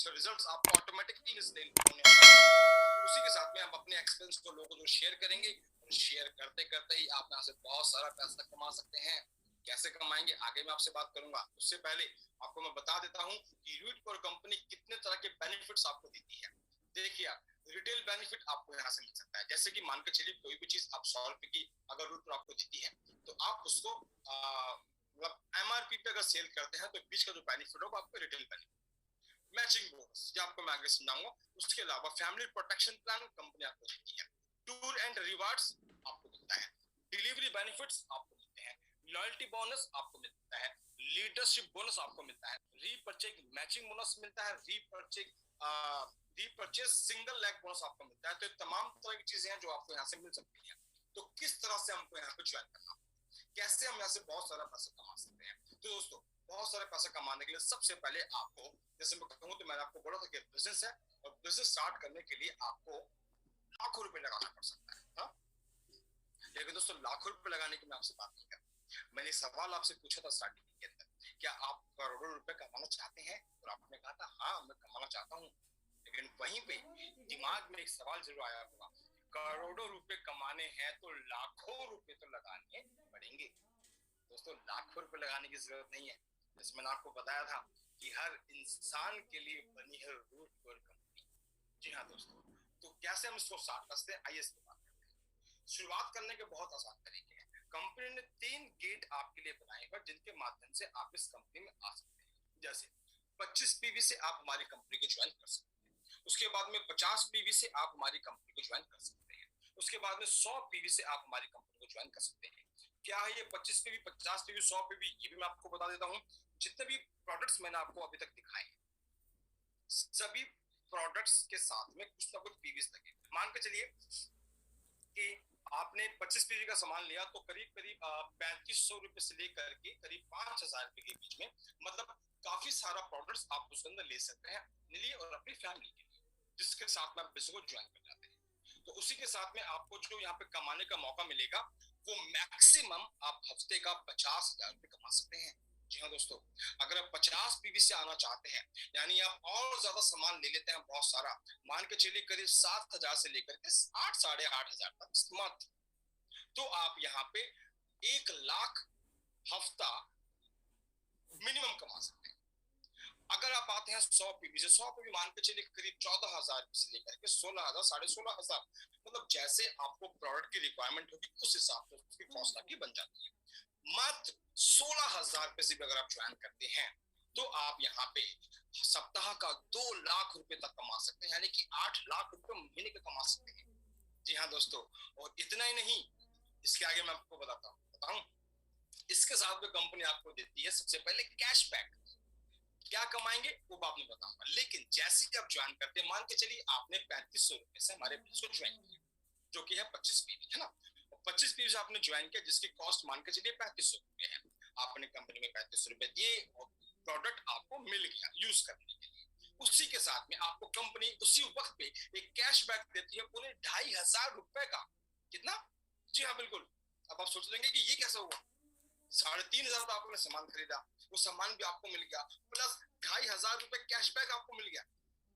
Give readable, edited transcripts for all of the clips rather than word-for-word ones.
अच्छा रिजल्ट्स आपको ऑटोमेटिकली होने वाले हैं। उसी के साथ में हम अपने एक्सपेंस को लोगों को शेयर करेंगे और शेयर करते करते ही आप यहाँ से बहुत सारा पैसा कमा सकते हैं। कैसे कमाएंगे आगे मैं आपसे बात करूंगा। उससे पहले आपको मैं बता देता हूँ कि रूटकोर कंपनी कितने तरह के बेनिफिट्स आपको देती है। देखिए रिटेल बेनिफिट आपको यहाँ से मिल सकता है, जैसे कि मान के चलिए कोई भी चीज आप 100 रुपए की अगर रूटकोर आपको देती है तो आप उसको मतलब एमआरपी पे अगर सेल करते हैं तो बीच का जो बेनिफिट होगा आपको रिटेल बेनिफिट। मैचिंग बोनस ये आपको मैं आगे समझाऊंगा। उसके अलावा फैमिली प्रोटेक्शन प्लान कंपनी आपको देती है। टूर एंड रिवार्ड्स आपको मिलता है। डिलीवरी बेनिफिट्स आपको मिलते हैं। लॉयल्टी बोनस आपको मिलता है। लीडरशिप बोनस आपको मिलता है। रीपरचेज मैचिंग बोनस मिलता है। रीपरचेज सिंगल लैग बोनस आपको मिलता है। तो तमाम तरह की चीजें हैं जो आपको यहाँ से मिल सकती है। तो किस तरह से हमको यहाँ पे ज्वाइन करना, कैसे हम यहाँ से बहुत सारा पैसा कमा सकते हैं। तो दोस्तों बहुत सारे पैसा कमाने के लिए सबसे पहले आपको, जैसे मैं कहूँ तो मैंने आपको बोला था कि बिजनेस है और बिजनेस स्टार्ट करने के लिए आपको लाखों रुपए लगाना पड़ सकता है। हाँ? लेकिन दोस्तों लाखों रुपए लगाने की मैं आपसे बात नहीं करता। मैंने सवाल आपसे पूछा था स्टार्टिंग के अंदर, क्या आप करोड़ों रुपए कमाना चाहते हैं? और आपने कहा था हाँ मैं कमाना चाहता हूँ। लेकिन वहीं पे दिमाग में एक सवाल जरूर आया होगा, करोड़ों रुपए कमाने हैं तो लाखों रुपए तो लगाने पड़ेंगे। दोस्तों लाखों रुपए लगाने की जरूरत नहीं है। जैसे मैंने आपको बताया था कि हर इंसान के लिए बनी है रूटकोर कंपनी। जी हाँ दोस्तों, तो कैसे हम इसको स्टार्ट करते हैं आइए इसके बात करते हैं। शुरुआत करने के बहुत आसान तरीके हैं। कंपनी ने 3 गेट आपके लिए बनाए हैं जिनके माध्यम से आप इस कंपनी में आ सकते हैं। जैसे 25 पीवी से आप हमारी कंपनी को ज्वाइन कर सकते हैं। उसके बाद में 50 पीवी से आप हमारी कंपनी को ज्वाइन कर सकते हैं। उसके बाद में 100 पीवी से आप हमारी कंपनी को ज्वाइन कर सकते हैं। क्या है ये 25 पीवी, 50 पीवी, 100 पीवी, ये भी मैं आपको बता देता हूँ। जितने भी प्रोडक्ट्स मैंने आपको अभी तक दिखाए हैं सभी प्रोडक्ट्स के साथ में कुछ ना कुछ पीवीस लगे। मान के चलिए कि आपने 25 पीवी का सामान लिया तो करीब करीब 3500 रुपए से लेकर के करीब 5000 रुपए के बीच में, मतलब काफी सारा प्रोडक्ट्स आप उसके अंदर ले सकते हैं अपने लिए और अपनी फैमिली के लिए, जिसके साथ में आप बिजनेस को ज्वाइन कर जाते हैं। तो उसी के साथ में आपको जो यहाँ पे कमाने का मौका मिलेगा वो मैक्सिमम आप हफ्ते का 50,000 रुपए कमा सकते हैं। जी हाँ दोस्तों, अगर आप 50 पीवी से आना चाहते हैं यानी आप और ज्यादा सामान ले लेते हैं बहुत सारा, मान के चलिए करीब 7,000 से लेकर के 8 साढ़े 8,000 तक मंथ, तो आप यहाँ पे 1 लाख हफ्ता मिनिमम कमा सकते हैं। अगर आप आते हैं 100 पीवी से, 100 पीवी मान के चलिए करीब 14,000 से लेकर के 16,000 साढ़े 16,000, मतलब जैसे आपको प्रोडक्ट की रिक्वायरमेंट होगी उस हिसाब से उसकी कॉस्ट आपकी बन जाती है। मात्र 16,000 रुपए से भी अगर आप ज्वाइन करते हैं तो आप यहाँ पे सप्ताह का 2 लाख रुपए तक कमा सकते हैं, यानी कि 8 लाख रुपए महीने का कमा सकते हैं। जी हाँ दोस्तों, और इतना ही नहीं, इसके आगे मैं आपको बताऊं इसके साथ में कंपनी आपको देती है सबसे पहले कैशबैक। क्या कमाएंगे वो बाद में बताऊंगा, लेकिन जैसे ही आप ज्वाइन करते हैं, मान के चलिए आपने 3500 रुपए से हमारे बिजनेस को ज्वाइन किया जो कि है 25 पीवी, है ना। 25 पीवी से आपने ज्वाइन किया जिसकी कॉस्ट मान के चलिए 3500 रुपए है। आपने कंपनी में 3500 रुपए दिए और प्रोडक्ट आपको मिल गया यूज करने के लिए। उसी के साथ में आपको कंपनी उसी वक्त पे एक कैशबैक देती है पूरे 2,500 रुपए का। कितना? जी हाँ बिल्कुल। अब आप सोच लेंगे कि ये कैसे हुआ, 3,500 तो आपने सामान खरीदा, वो सामान भी आपको मिल गया प्लस 2,500 रुपए कैशबैक आपको मिल गया।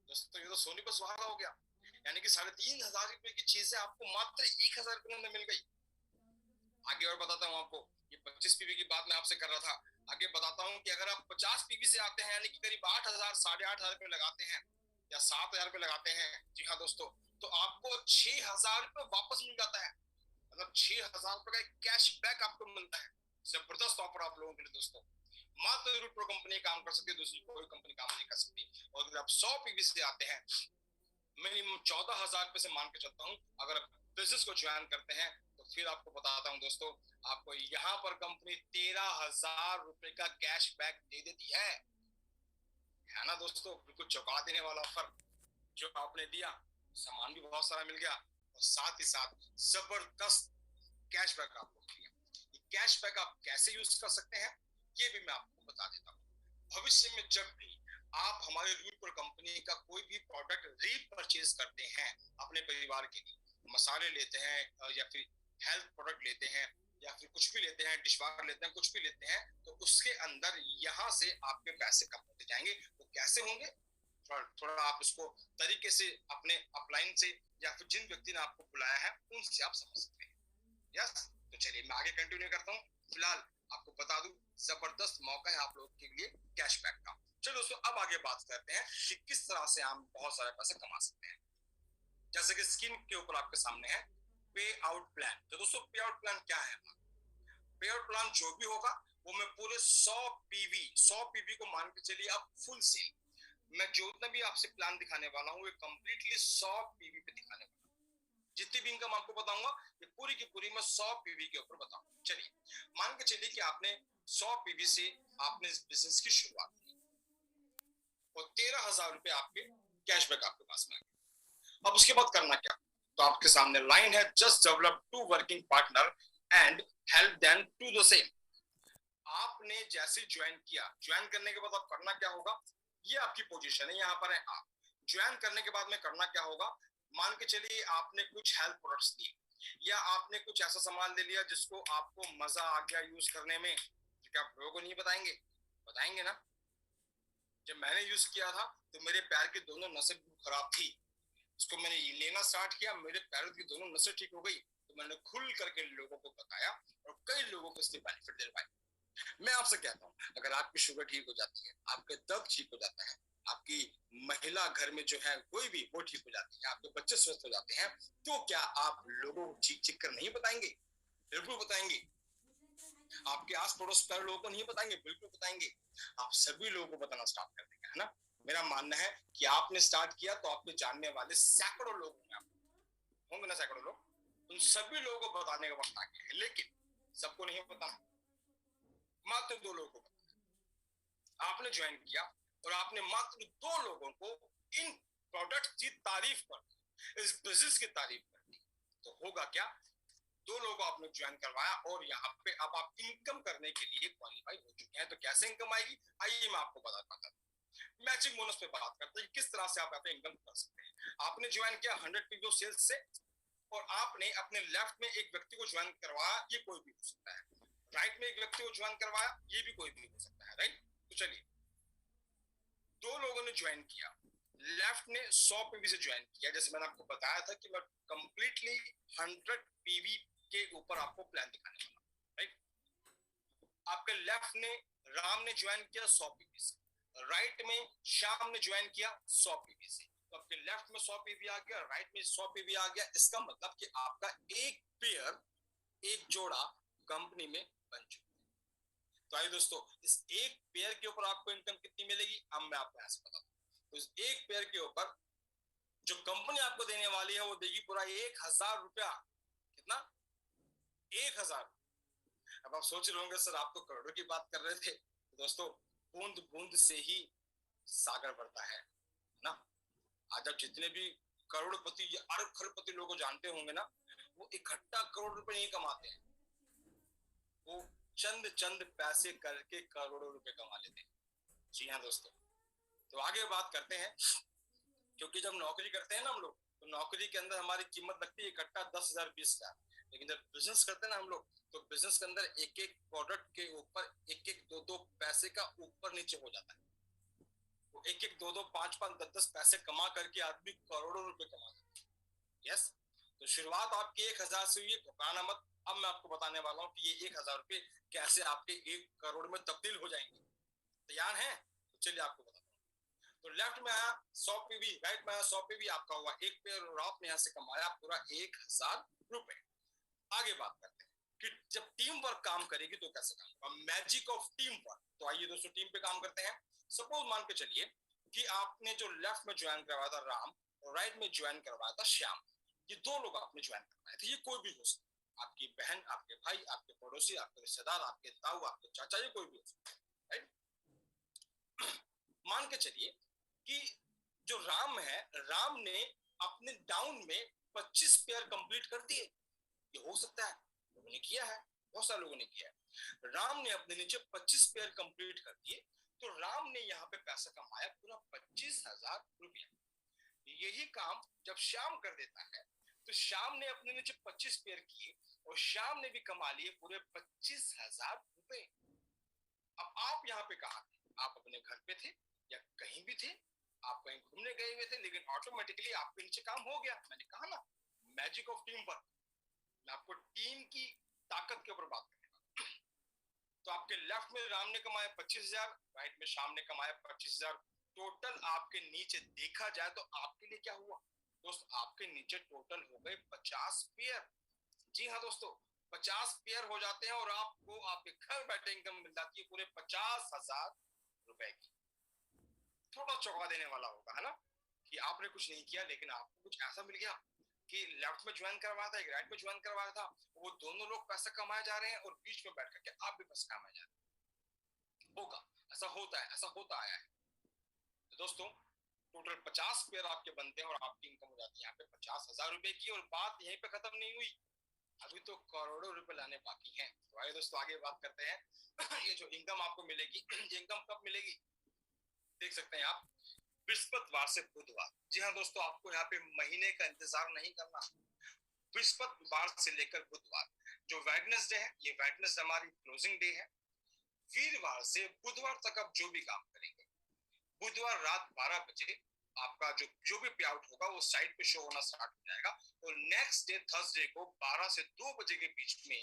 दोस्तों ये तो सोने पर सुहागा हो गया, यानी कि 3,500 रुपए की चीजें आपको मात्र 1,000 रुपए में मिल गई। आगे और बताता हूँ आपको, ये 25 पीवी की बात मैं आपसे कर रहा था, आगे बताता हूँ कि अगर आप 50 पीवी से आते हैं यानी कि करीब 8,000 साढ़े 8,000 रुपए लगाते हैं या 7,000 रुपए लगाते हैं, जी हाँ दोस्तों, तो आपको 6,000 रुपए वापस मिल जाता है। मतलब 6,000 रुपए का कैशबैक आपको मिलता है। जबरदस्त ऑफर आप लोगों के लिए दोस्तों। मात्र रूटप्रो कंपनी काम कर सकती है, दूसरी कोई कंपनी काम नहीं कर सकती। और अगर आप 100 पीवी से आते हैं, मिनिमम 14,000 रुपए से मान के चलता हूँ, अगर आप बिजनेस को ज्वाइन करते हैं तो फिर आपको बताता हूँ दोस्तों, आपको यहाँ पर कंपनी 13,000 रुपए का कैशबैक दे देती है ना दोस्तों। बिल्कुल चौंका देने वाला ऑफर जो आपने दिया, सामान भी बहुत सारा मिल गया और साथ ही साथ जबरदस्त कैशबैक आपको मिल गया। कैशबैक आप कैसे यूज कर सकते हैं ये भी मैं आपको बता देता हूँ। भविष्य में जब भी आप हमारे रूटप्रो कंपनी का कोई भी प्रोडक्ट रीपरचेज करते हैं अपने परिवार के लिए, मसाले लेते हैं या फिर हेल्थ प्रोडक्ट लेते हैं या फिर कुछ भी लेते हैं, डिशवाशर लेते हैं, कुछ भी लेते हैं, तो उसके अंदर यहाँ से आपके पैसे कम होते जाएंगे। वो कैसे होंगे थोड़ा आप इसको तरीके से अपने अपलाइन से या फिर जिन व्यक्ति ने आपको बुलाया है उनसे आप समझ सकते हैं। यस, तो चलिए मैं आगे कंटिन्यू करता हूँ। फिलहाल आपको बता दूं, जबरदस्त मौका है आप लोगों के लिए कैशबैक का। चलो दोस्तों, अब आगे बात करते हैं कि किस तरह से हम बहुत सारे पैसे कमा सकते हैं। जैसे कि स्क्रीन के ऊपर आपके सामने है पे आउट प्लान। तो दोस्तों, पे आउट प्लान क्या है? पे आउट प्लान जो भी होगा वो मैं पूरे 100 पीवी को मान के चलिए अब फुल सेल, मैं जो भी आपसे प्लान दिखाने वाला हूँ, कंप्लीटली 100 पीवी पे दिखाने वाला हूँ। जितनी भी इनकम आपको बताऊंगा ये पूरी की पूरी मैं 100 पीवी के ऊपर बताऊंगा। चलिए मान के चलिए कि आपने 100 पीवी से आपने इस बिजनेस की शुरुआत की और 13,000 रुपए आपके कैशबैक आपके पास में। अब उसके बाद करना क्या? तो आपके सामने लाइन है, just develop 2 working partner and help them to the same. आपने जैसे ज्वाइन करने के बाद आप करना क्या होगा? ये आपकी पोजीशन है, यहाँ पर है आप। ज्वाइन करने के बाद में करना क्या होगा? मान के चलिए आपने कुछ हेल्थ प्रोडक्ट्स दिए या आपने कुछ ऐसा सामान ले लिया जिसको आपको मजा आ गया यूज करने में, तो क्या आप लोगों को नहीं बताएंगे? बताएंगे ना। जब मैंने यूज किया था तो मेरे पैर की दोनों नसें खराब थी, उसको मैंने लेना स्टार्ट किया, मेरे पैरों की दोनों नसें ठीक हो गई, तो मैंने खुल करके लोगों को बताया और कई लोगों को इससे बेनिफिट दे पाए। मैं आपसे कहता हूँ, अगर आपकी शुगर ठीक हो जाती है, आपके दर्द ठीक हो जाता है, आपकी महिला घर में जो है कोई भी वो ठीक हो जाती है, आपके बच्चे स्वस्थ हो जाते हैं, तो क्या आप लोगों को चीख चीख कर नहीं बताएंगे? बिल्कुल बताएंगे। आपके आस पड़ोस पर लोगों को नहीं बताएंगे? बिल्कुल बताएंगे। आप सभी लोगों को बताना स्टार्ट कर देंगे, है ना। मेरा मानना है कि आपने स्टार्ट किया तो आपके जानने वाले सैकड़ों लोग होंगे ना, सैकड़ों लोग, उन सभी लोगों को बताने का वक्त आ गया है। लेकिन सबको नहीं पता, मात्र 2 लोगों को पता। आपने ज्वाइन किया और आपने मात्र 2 लोगों को इन प्रोडक्ट की तारीफ कर दी, इस बिजनेस की तारीफ कर दी, तो होगा क्या? 2 लोगों को आपने ज्वाइन करवाया और यहाँ पे अब आप इनकम करने के लिए क्वालिफाई हो चुके हैं। तो कैसे इनकम आएगी, आइए मैं आपको बताता हूँ। मैचिंग बोनस पे बात करते हैं, किस तरह से आप यहाँ पे इनकम कर सकते हैं। आपने ज्वाइन किया 100 पीपल सेल्स से और आपने अपने लेफ्ट में एक व्यक्ति को ज्वाइन करवाया, ये कोई भी हो सकता है। राइट में एक व्यक्ति को ज्वाइन करवाया, ये भी कोई भी हो सकता है, राइट। तो चलिए, 2 लोगों ने ज्वाइन किया, लेफ्ट ने 100 पीवी से ज्वाइन किया। जैसे मैंने आपको बताया था कि मैं कंप्लीटली 100 पीवी के ऊपर आपको प्लान दिखाने वाला, राइट। आपके लेफ्ट ने राम ने ज्वाइन किया 100 पीवी से, राइट में श्याम ने ज्वाइन किया 100 पीवी से। तो आपके लेफ्ट में 100 पीवी आ गया, राइट में 100 पीवी आ गया। इसका मतलब कि आपका एक पेयर, एक जोड़ा कंपनी में बन चुका है। तो आइए दोस्तों, इस एक पेयर के ऊपर आपको इनकम कितनी मिलेगी, अब मैं आपको ऐसे बताता हूँ। तो इस एक पेयर के ऊपर जो कंपनी आपको देने वाली है वो देगी पूरा 1,000 रुपया। कितना? 1,000। अब आप सोच रहे होंगे, सर आप तो करोड़ों की बात कर रहे थे। तो दोस्तों, बूंद बूंद से ही सागर भरता है ना। आज आप जितने भी करोड़पति या अरब खरबपति लोगों को जानते होंगे ना, वो इकट्ठा करोड़ रुपए नहीं कमाते हैं, वो चंद चंद पैसे करके करोड़ों रुपए कमा लेते हैं। जी हाँ दोस्तों, तो आगे बात करते हैं। क्योंकि जब नौकरी करते हैं ना हम लोग, तो नौकरी के अंदर हमारी कीमत लगती है इकट्ठा 10,000 20,000। लेकिन जब बिजनेस करते हैं ना हम लोग, तो बिजनेस के अंदर एक एक प्रोडक्ट के ऊपर एक एक 2-2 पैसे का ऊपर नीचे हो जाता है। वो एक एक 2-2 5-5 10-10 पैसे कमा करके आदमी करोड़ों रुपए कमा सकता है। यस, तो शुरुआत आपकी 1,000 से हुई, घबराना मत। अब मैं आपको बताने वाला हूँ कि ये 1,000 रुपए कैसे आपके 1 करोड़ में तब्दील हो जाएंगे। तैयार हैं? तो चलिए आपको बताता हूँ। तो लेफ्ट में आया 100 पीवी, राइट में आया 100 पीवी, आपका हुआ एक पेयर और आपने यहाँ से कमाया पूरा 1,000 रुपए। आगे बात करते हैं कि जब टीम वर्क काम करेगी तो कैसे काम होगा, मैजिक ऑफ टीम वर्क। तो आइए दोस्तों, टीम पे काम करते हैं। सपोज मान के चलिए कि आपने जो लेफ्ट में ज्वाइन करवाया था राम और राइट में ज्वाइन करवाया था श्याम, ये 2 लोग आपने ज्वाइन करवाए थे। ये कोई भी हो सकता है, आपकी बहन, आपके भाई, आपके पड़ोसी, आपके रिश्तेदार, आपके ताऊ, आपके चाचा, ये कोई भी हो सकता है, राइट। मान के चलिए कि जो राम है, राम ने अपने डाउन में 25 पेयर कंप्लीट कर दिए। ये हो सकता है, लोगों ने किया है, बहुत सारे लोगों ने किया है। राम ने अपने नीचे 25 पेयर कंप्लीट कर दिए, तो राम ने यहाँ पे पैसा कमाया पूरा 25,000 रुपया। यही काम जब श्याम कर देता है, तो श्याम ने अपने नीचे 25 पेयर किए और श्याम ने भी कमा लिए पूरे 25,000 रुपए। अब आप यहाँ पे कहाँ थे? आप अपने घर पे थे या कहीं भी थे? आप कहीं घूमने गए हुए थे लेकिन ऑटोमेटिकली आपके नीचे काम हो गया। मैंने कहा ना, मैजिक ऑफ टीम वर्क। मैं आपको टीम की ताकत के ऊपर बात करूंगा। तो आपके लेफ्ट में राम ने कमाया 25,000, राइट में शाम ने कमाया 25,000। टोटल आपके नीचे देखा जाए तो आपके लिए क्या हुआ दोस्त, आपके नीचे टोटल हो गए 50 पेयर। जी हाँ दोस्तों, 50 पेयर हो जाते हैं और आपको आपके घर बैठे इनकम मिल जाती है पूरे 50,000 रुपए की। थोड़ा चौंका देने वाला होगा, है ना, कि आपने कुछ नहीं किया लेकिन आपको कुछ ऐसा मिल गया कि लेफ्ट में ज्वाइन करवाया था, एक राइट में ज्वाइन करवाया था, वो दोनों लोग पैसा कमाए जा रहे हैं और बीच में बैठ करके आप भी पैसा कमाए जा रहे हैं। होगा, ऐसा होता है, ऐसा होता आया है। तो दोस्तों टोटल 50 पेयर आपके बनते हैं और आपकी इनकम हो जाती है यहाँ पे 50,000 रुपए की। और बात यहीं पे खत्म नहीं हुई, अभी तो करोड़ों रुपए लाने बाकी हैं। तो आइए दोस्तों आगे बात करते हैं। ये जो इनकम आपको मिलेगी, ये इनकम कब मिलेगी, देख सकते हैं आप, बृहस्पतिवार से बुधवार। जी हाँ दोस्तों, आपको यहाँ पे महीने का इंतजार नहीं करना। बृहस्पतिवार से लेकर बुधवार, जो वेडनेसडे है, ये वेडनेसडे हमारी क्लोजिंग डे है। वीरवार से बुधवार तक आप जो भी काम करेंगे, बुधवार रात 12 बजे आपका जो भी पे आउट होगा वो साइट पे शो होना स्टार्ट हो जाएगा। और नेक्स्ट डे थर्सडे को 12 से 2 बजे के बीच में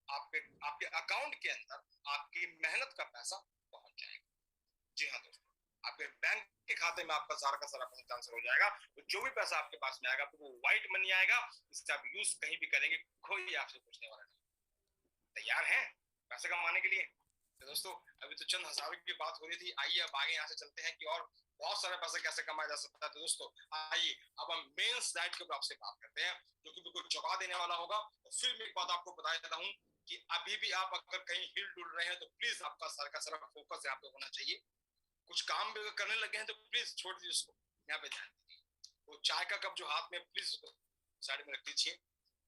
आपके आपके अकाउंट के अंदर आपकी मेहनत का पैसा पहुंच जाएगा। जी हाँ दोस्तों, आपके बैंक के खाते में आपका सारा का सारा पैसा ट्रांसफर हो जाएगा। तो जो भी पैसा आपके पास में आएगा तो वो व्हाइट मनी आएगा, इसका आप यूज कहीं भी करेंगे, कोई आपसे पूछने वाला नहीं। तैयार हैं पैसे कमाने के लिए? तो दोस्तों अभी तो चंद हजारों की बात हो रही थी, आइए अब आगे यहाँ से चलते हैं कि और बहुत सारे पैसे कैसे कमाया जा सकता है। तो दोस्तों आइए अब हम मेन स्लाइड के ऊपर आपसे बात करते हैं, जो कि बिल्कुल चौंका देने वाला होगा। और फिर मैं एक बात आपको बता देता हूँ कि अभी भी आप अगर कहीं हिल डुल रहे हैं तो प्लीज आपका सर का सारा फोकस यहाँ पे होना चाहिए। कुछ काम भी करने लगे हैं तो प्लीज छोड़ दीजिए उसको, यहाँ पे ध्यान दीजिए। वो चाय का कप जो हाथ में, प्लीज उसको साइड में रख दीजिए,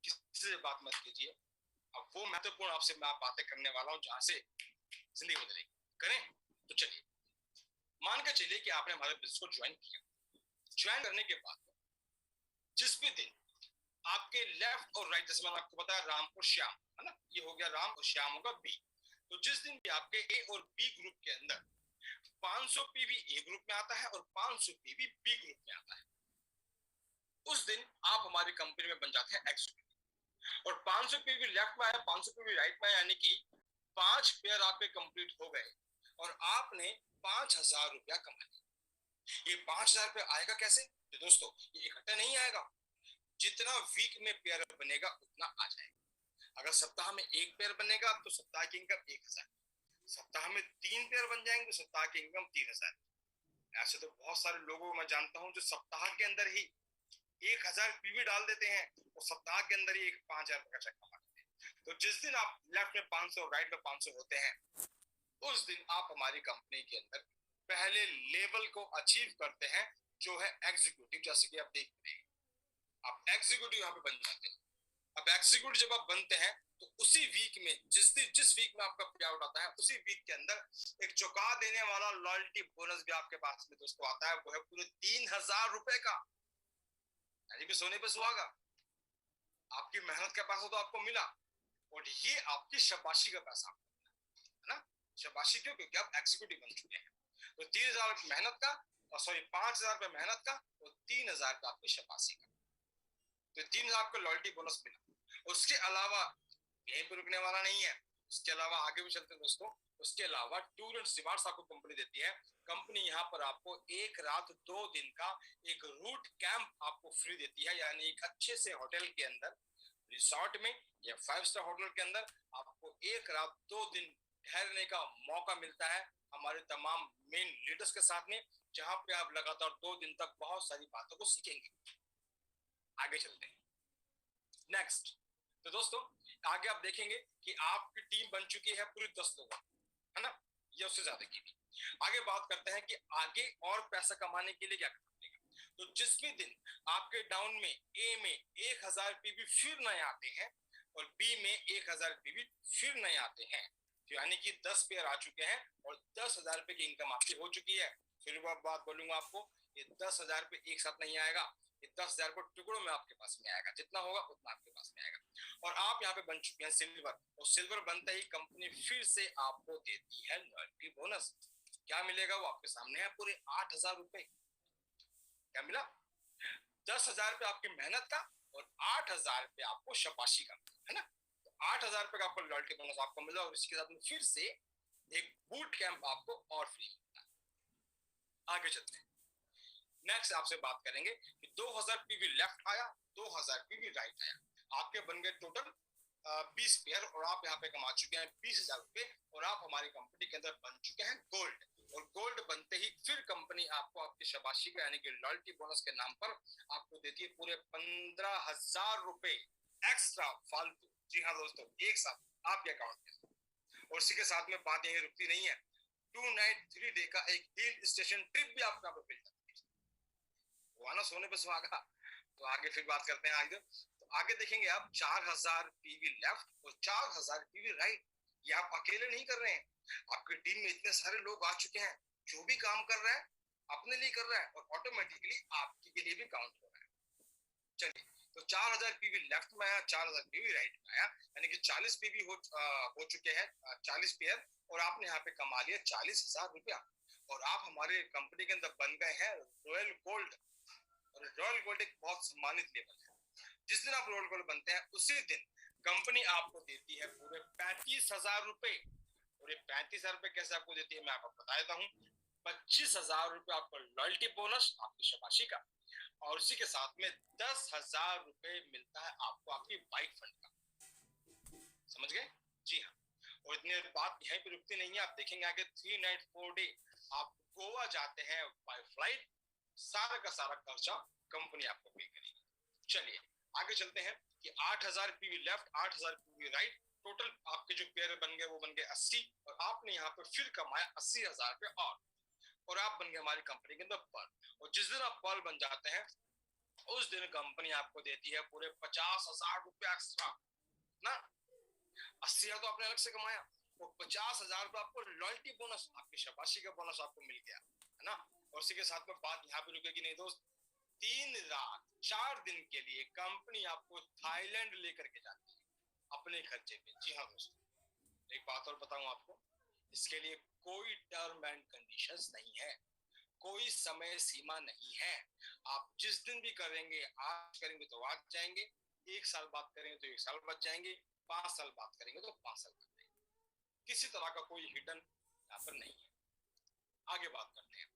किसी से बात मत कीजिए। अब वो महत्वपूर्ण आपसे मैं बातें करने वाला हूँ जहां से जिंदगी बदलेगी। करें तो चलिए, मान के चलिए कि आपने हमारे बिजनेस को ज्वाइन किया। ज्वाइन करने के बाद जिस भी दिन आपके लेफ्ट और राइट, जैसे मैंने आपको बताया राम और श्याम, है ना, ये हो गया राम और श्याम होगा बी। तो जिस दिन भी आपके ए और बी ग्रुप के अंदर 500 पीवी ए ग्रुप में आता है और 500 पीवी बी ग्रुप में आता है, उस दिन आप हमारी कंपनी में बन जाते हैं एक्सिक्यूटिव। और 500 पीवी लेफ्ट में आया, 500 पीवी राइट में आया, यानी कि 5 पेयर आपके कंप्लीट हो गए और आपने 5,000 रुपया कमा लिया। ये 5,000 रुपया आएगा कैसे? तो दोस्तों ये इकट्ठा नहीं आएगा, जितना वीक में पेयर बनेगा उतना आ जाएगा। अगर सप्ताह में एक पेयर बनेगा तो सप्ताह की इनकम 1,000, सप्ताह में 3 पेयर बन जाएंगे तो सप्ताह की इनकम 3,000। ऐसे तो बहुत सारे लोगों मैं जानता हूं जो सप्ताह के अंदर ही 1,000 पीवी डाल देते हैं और सप्ताह के अंदर ही 5,000 का चेक कमा लेते हैं। तो जिस दिन आप लेफ्ट में 500 और राइट में 500 होते हैं, उस दिन आप हमारी कंपनी के अंदर पहले लेवल को अचीव करते हैं, जो है एग्जीक्यूटिव। जैसे कि आप देख रहे हैं, आप एग्जीक्यूटिव यहाँ पे बन जाते हैं। अब एग्जीक्यूटिव जब आप बनते हैं तो उसी वीक में, जिस वीक में आपका पे आउट आता है, उसी वीक के अंदर एक चौंका देने वाला लॉयल्टी बोनस भी आपके पास में दोस्तों आता है। वो है पूरे 3,000 रुपए का, यानी कि सोने पे सुहागा। आपकी मेहनत का पैसा तो आपको मिला और ये आपकी शाबाशी का पैसा है ना। शाबाशी क्यों? क्योंकि आप एग्जीक्यूटिव बन चुके हैं। तो 3,000 मेहनत का, और सॉरी 5,000 रुपए मेहनत का और 3,000 का आपकी शाबाशी का। तो 3,000 आपको लॉयल्टी बोनस मिला। उसके अलावा यहीं पर रुकने वाला नहीं है, उसके अलावा आगे भी चलते हैं दोस्तों। उसके अलावा टूर एंड रिवार्ड्स आपको कंपनी देती है। कंपनी यहाँ पर आपको 1 रात 2 दिन का एक रूट कैंप आपको फ्री देती है, यानी एक अच्छे से होटल के अंदर, रिसोर्ट में या 5 स्टार होटल के अंदर आपको 1 रात 2 दिन ठहरने का मौका मिलता है हमारे तमाम मेन लीडर्स के साथ में, जहां पे आप लगातार 2 दिन तक बहुत सारी बातों को सीखेंगे। आगे चलते हैं नेक्स्ट। तो दोस्तों आगे आप देखेंगे कि आपकी टीम बन चुकी है पूरी 10 लोगों, है ना, या उससे ज्यादा की भी। आगे बात करते हैं कि आगे और पैसा कमाने के लिए क्या करना पड़ेगा। तो जिस भी दिन आपके डाउन में ए में 1,000 पीवी फिर नए आते हैं और बी में 1,000 पीवी फिर नए आते हैं, तो यानी कि 10 पेयर आ चुके हैं और 10,000 रुपए की इनकम आपकी हो चुकी है। फिर वो बात बोलूंगा आपको, ये 10,000 रुपए एक साथ नहीं आएगा, ये 10,000 को टुकड़ों में आपके पास में आएगा, जितना होगा उतना आपके पास में आएगा। और आप यहाँ पे बन चुके हैं सिल्वर, और सिल्वर बनते ही कंपनी फिर से आपको देती है लॉयल्टी बोनस। क्या मिलेगा वो आपके सामने है, पूरे 8,000 रुपए। क्या मिला? 10,000 रुपये आपकी मेहनत का और 8,000 रुपये आपको शाबाशी का, है ना? तो 8,000 रुपये का आपको लॉयल्टी बोनस आपको मिला और इसके साथ में फिर से एक बूट कैंप आपको और फ्री मिलता है। आगे चलते हैं, नेक्स्ट आपसे बात करेंगे कि 2000 पीवी लेफ्ट आया, 2000 पीवी राइट आया, आपके बन गए टोटल 20 पेयर और आप यहाँ पे कमा चुके हैं 20,000 रुपए और आप हमारी कंपनी के अंदर बन चुके हैं गोल्ड। और गोल्ड बनते ही फिर कंपनी आपको आपकी शाबाशी का यानी कि लॉयल्टी बोनस के नाम पर आपको देती है पूरे 15,000 रुपए एक्स्ट्रा फालतू। जी हाँ दोस्तों, एक साथ आपके अकाउंट में। और इसी के साथ में बात यही रुकती नहीं है, 2 नाइट 3 डे का एक हिल स्टेशन ट्रिप भी आपको यहाँ पे मिल जाता है। वहां सोने पे सुहागा। तो आगे फिर बात करते हैं आगे। तो आगे देखेंगे आप 4,000 पीवी लेफ्ट और 4,000 पीवी राइट। ये आप अकेले नहीं कर रहे हैं, आपकी टीम में इतने सारे लोग आ चुके हैं, जो भी काम कर रहा है अपने लिए कर रहा है और ऑटोमेटिकली आपके के लिए भी काउंट हो रहा है। चलिए, तो 4,000 पीवी लेफ्ट में आया, 4,000 पीवी राइट में आया, यानी कि 40 पीवी हो चुके हैं, 40 पेयर, और आपने यहाँ पे कमा लिया 40,000 रुपया और आप हमारे कंपनी के अंदर बन गए हैं रॉयल गोल्ड। और रॉयल गोल्ड एक बहुत सम्मानित लेवल है। जिस दिन आप रॉयल गोल्ड बनते हैं उसी दिन कंपनी आपको देती है पूरे 35,000 रुपए। और ये 35,000 रुपए कैसे आपको देती है मैं आपको बता देता हूँ। 25,000 रुपए आपको लॉयल्टी बोनस आपकी शाबाशी का और उसी के साथ में 10,000 रुपए मिलता है आपको आपकी बाइक फंड का। समझ गए? जी हाँ। और इतनी बात यहीं पे रुकती नहीं है, आप देखेंगे आगे 3 नाइट 4 डे आप गोवा जाते हैं बाय फ्लाइट, सारा का सारा खर्चा कंपनी आपको पे करेगी। चलिए आगे चलते हैं कि 8,000 PV left, 8,000 PV right, total आपके जो पेयर बन गए वो बन गए 80 और आपने यहाँ पे फिर कमाया 80,000 रुपए और आप बन गए हमारी कंपनी के अंदर पर्ल। और जिस दिन आप पर्ल बन जाते हैं उस दिन कंपनी आपको देती है पूरे 50,000 रुपए एक्स्ट्रा ना। 80,000 तो आपने अलग से कमाया और 50,000 रुपए आपको लॉयल्टी बोनस आपकी शाबाशी का बोनस आपको मिल गया, है ना। और उसी के साथ में बात यहाँ पे रुकेगी नहीं दोस्त, 3 रात 4 दिन के लिए कंपनी आपको थाईलैंड लेकर के जाती है अपने खर्चे पे। जी हाँ दोस्तों, एक बात और बताऊं आपको, इसके लिए कोई टर्म एंड कंडीशंस नहीं है, कोई समय सीमा नहीं है। आप जिस दिन भी करेंगे, आज करेंगे तो आज जाएंगे, 1 साल बाद करेंगे तो 1 साल बाद जाएंगे, 5 साल बाद करेंगे तो 5 साल बाद जाएंगे। किसी तरह का कोई हिडन यहाँ पर नहीं है। आगे बात करते हैं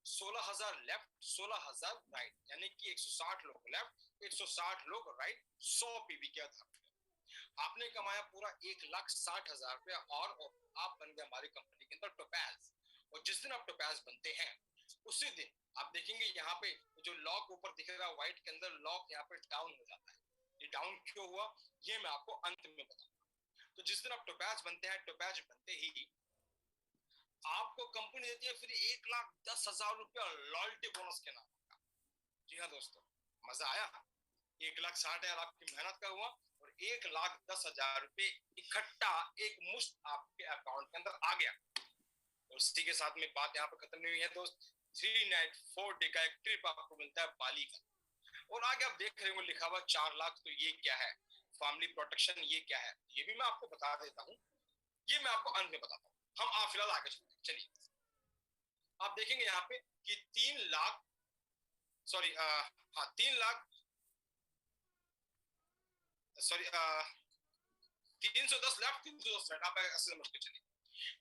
16,000 लेफ्ट 16,000 राइट, यानी कि 160 लोग लेफ्ट 160 लोग राइट, 100 पीवी के आधार पर आपने कमाया पूरा 1,60,000 रुपया और आप बन गए हमारी कंपनी के अंदर टोपैज। और जिस दिन आप टोपैज बनते हैं उसी दिन आप देखेंगे यहाँ पे जो लॉक ऊपर दिख रहा है व्हाइट के अंदर, लॉक यहाँ पे डाउन हो जाता है। ये डाउन क्यों हुआ ये मैं आपको अंत में बताऊंगा। तो जिस दिन आप टोपैज बनते हैं, टोपैज बनते ही आपको कंपनी देती है फिर 1,10,000 रुपया लॉयल्टी बोनस के नाम का। जी हाँ दोस्तों, मजा आया। 1,60,000 आपकी मेहनत का हुआ और 1,10,000 रुपए इकट्ठा एक मुश्त आपके अकाउंट के अंदर आ गया। और इसी के साथ में बात यहाँ पे खत्म नहीं हुई है दोस्त, 3 नाइट 4 डे का एक ट्रिप आपको मिलता है बाली का। और आगे आप देख रहे हो लिखा हुआ 4 लाख, तो ये क्या है, फैमिली प्रोटेक्शन ये क्या है, ये भी मैं आपको बता देता हूँ, ये मैं आपको अंत में बताता हूँ। हम फिलहाल आगे चलते हैं। चलिए आप देखेंगे यहाँ पे कि 3 लाख 3 लाख 310 लेफ्ट 310 राइट, आप ऐसे समझ के चलिए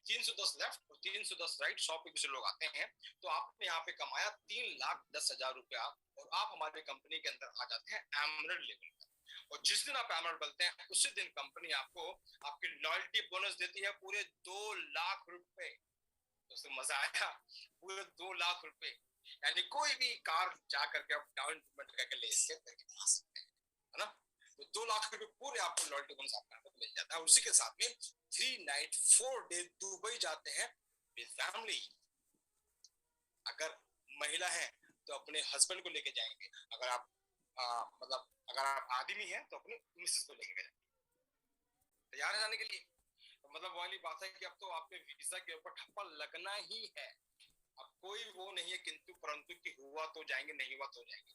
310 लेफ्ट और 310 राइट, 100 पे से लोग आते हैं। तो आपने यहाँ पे कमाया 3,10,000 रुपया और आप हमारे कंपनी के अंदर आ जाते हैं एमरल्ड लेवल पर। और जिस दिन आप एमरल्ड बनते हैं उसी दिन कंपनी आपको आपकी लॉयल्टी बोनस देती है पूरे 2 लाख रुपए। दोस्तों मजा आया, पूरे 2 लाख रुपए, यानी कोई भी कार जा करके आप डाउन पेमेंट करके ले सकते हैं, है ना। तो 2 लाख रुपए पूरे आपको लॉयल्टी बोनस आपको मिल जाता है। उसी के साथ में 3 नाइट 4 डे दुबई जाते हैं विद फैमिली। अगर महिला है तो अपने हस्बैंड को लेके जाएंगे, अगर आप मतलब अगर आप आदमी हैं तो अपने मिसेस को लेके जाएंगे। तैयार है जाने के लिए? तो मतलब वाली बात है कि अब तो आपके वीजा के ऊपर ठप्पा लगना ही है। अब कोई वो नहीं है किंतु परंतु कि हुआ तो जाएंगे, नहीं हुआ तो जाएंगे।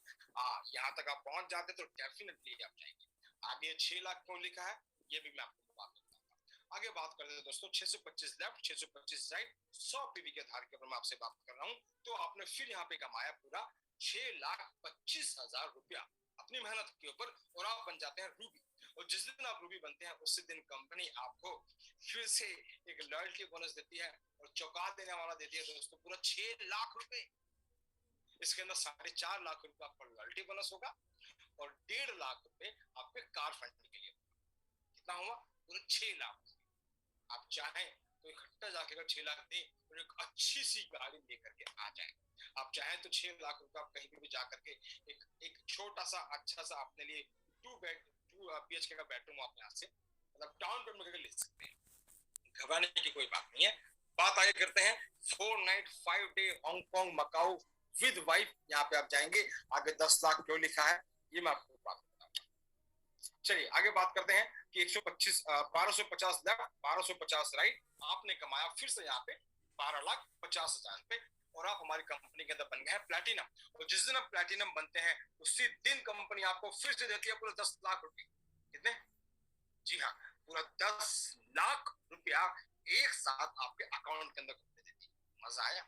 यहाँ तक आप पहुंच जाते तो डेफिनेटली आप जाएंगे। आगे 6 लाख क्यों लिखा है ये भी मैं आपको बात करता हूँ। आगे बात करते हैं दोस्तों, 625 लेफ्ट 625 राइट 100 पीवी के आधार के ऊपर मैं आपसे बात कर रहा हूँ। तो आपने फिर यहाँ पे कमाया पूरा 6,25,000 रुपया अपनी मेहनत के ऊपर, और आप बन जाते हैं रूबी। और जिस दिन आप रूबी बनते हैं उसी दिन कंपनी आपको फिर से एक लॉयल्टी बोनस देती है, और चौंका देने वाला देती है दोस्तों पूरा 6 लाख रुपए। इसके अंदर 4.5 लाख रुपए आपका लॉयल्टी बोनस होगा, और 1.5 लाख रुपए आपके कार फंड के लिए। कितना हुआ? पूरा 6 लाख। आप चाहें तो इकट्ठा जाके अगर 6 लाख दें और एक अच्छी सी गाड़ी लेकर के आ जाए। आप चाहें तो 6 लाख रुपए आप कहीं भी जा करके एक छोटा सा अच्छा सा अपने लिए 2 BHK का बेडरूम आप यहाँ से मतलब डाउन पेमेंट करके ले सकते हैं। घबराने की कोई बात नहीं है। बात आगे करते हैं 4 night 5 day Hong Kong Macau with wife. यहाँ पे आप जाएंगे, आगे 10 लाख क्यों लिखा है ये मैं आपको बात बताऊंगा। चलिए आगे बात करते हैं कि 1250 लेफ्ट 1250 राइट आपने कमाया फिर से यहाँ पे 12,50,000 रुपए, और आप हमारी कंपनी के अंदर बन गए हैं प्लैटिनम। और जिस दिन आप प्लैटिनम बनते हैं उसी दिन कंपनी आपको फिर से देती है पूरा 10 लाख रुपए। कितने? जी हाँ, पूरा 10 लाख रुपया एक साथ आपके अकाउंट के अंदर दे देती है। मजा आया?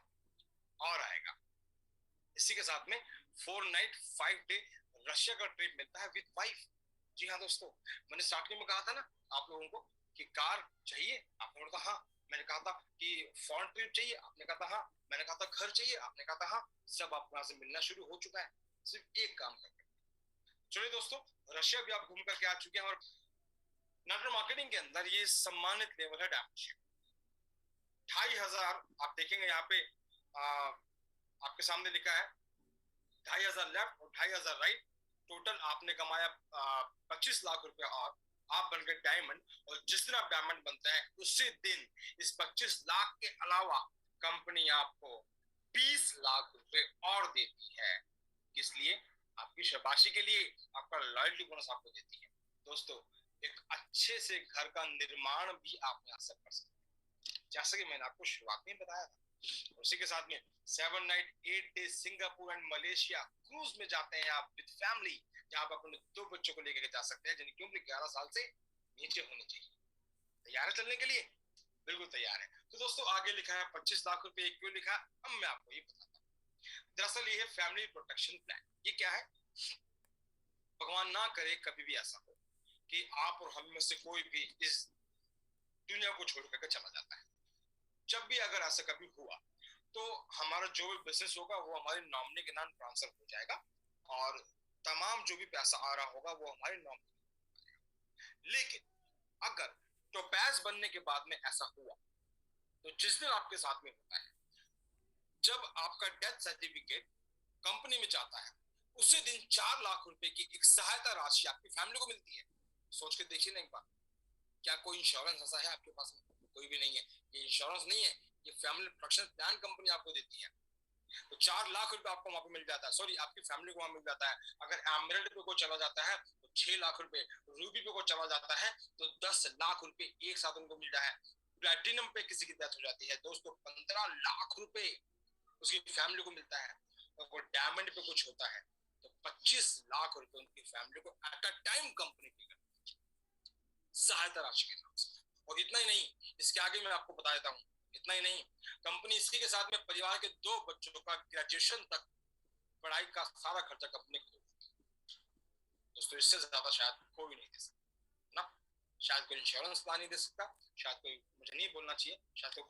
और आएगा। इसी के साथ में 4 नाइट 5 डे रशिया का ट्रिप मिलता है विद वाइफ। जी हाँ दोस्तों, मैंने स्टार्टिंग में कहा था ना आप लोगों को कि कार चाहिए, आपने बोला था हाँ। मैंने कहा था कि फॉरेन ट्रिप चाहिए, आपने कहा था हाँ। मैंने कहा था घर चाहिए, आपने कहा था हाँ। सब आपको यहाँ से मिलना शुरू हो चुका है, सिर्फ एक काम करके। चलिए दोस्तों, रशिया भी आप घूम करके आ चुके हैं, और नेटवर्क मार्केटिंग के अंदर ये सम्मानित लेवल है डैमशिप 2,500। आप देखेंगे यहाँ पे आपके सामने लिखा है 2,500 लेफ्ट और 2,500 राइट। टोटल आपने कमाया 25 लाख रुपया, और आप बन गए डायमंड। और जिस दिन आप डायमंड बनते हैं उसी दिन इस 25 लाख के अलावा कंपनी आपको 20 लाख रुपए और देती है। किस लिए? आपकी शाबाशी के लिए, आपका लॉयल्टी बोनस आपको देती है। दोस्तों, एक अच्छे से घर का निर्माण भी आप यहाँ से कर सकते हैं, जैसा कि मैंने आपको शुरुआत में बताया था। उसी के साथ में 7 night 8 day Singapore and Malaysia cruise में जाते हैं आप विद फैमिली, जहां आप अपने 2 बच्चों को लेकर जा सकते हैं जिनकी उम्र 11 साल से नीचे होनी चाहिए। तैयार है चलने के लिए? बिल्कुल तैयार है। तो दोस्तों आगे लिखा है 25 लाख रुपए, क्यों लिखा? अब मैं आपको ये बताता हूँ। दरअसल ये है फैमिली प्रोटेक्शन प्लान। ये क्या है? भगवान ना करे कभी भी ऐसा हो कि आप और हम में से कोई भी इस दुनिया को छोड़ करके चला जाता है। जब भी अगर ऐसा कभी हुआ तो हमारा जो भी बिजनेस होगा वो हमारे नॉमिनी के नाम ट्रांसफर हो जाएगा, और तमाम जो भी पैसा आ रहा होगा वो हमारे नॉमिनी। लेकिन अगर टोपैज बनने के बाद में ऐसा हुआ तो जिस दिन आपके साथ में होता है, जब आपका डेथ सर्टिफिकेट कंपनी में जाता है उसी दिन 4 लाख रुपए की एक सहायता राशि आपकी फैमिली को मिलती है। सोच के देखिए ना एक बार, क्या कोई इंश्योरेंस ऐसा है आपके पास में? कोई भी नहीं है। ये इंश्योरेंस नहीं है, ये फैमिली प्रोटेक्शन प्लान कंपनी आपको देती है। तो 4 लाख रुपए आपको वहां पे मिल जाता है, सॉरी आपकी फैमिली को वहां मिल जाता है। अगर एमरेल्ड पे को चला जाता है तो 6 लाख रुपए, रूबी पे को चला जाता है तो 10 लाख रुपए एक साथ उनको मिल रहा है। प्लैटिनम पे किसी की डेथ हो जाती है दोस्तों 15 लाख रुपए उसकी फैमिली को मिलता है। और डायमंड पे कुछ होता है तो 25 लाख रुपए उनकी फैमिली को एट अ टाइम कंपनी पे करती है सहायता राशि के नाम से। और इतना ही नहीं, इसके आगे मैं आपको बता देता हूँ, इतना ही नहीं, कंपनी इसी के साथ में परिवार के 2 बच्चों का ग्रेजुएशन तक पढ़ाई का सारा खर्चा कंपनी को दोस्तों। इससे ज्यादा शायद कोई नहीं दे सकता ना, शायद कोई इंश्योरेंस प्लान नहीं दे सकता, शायद कोई, मुझे नहीं बोलना चाहिए, शायद कोई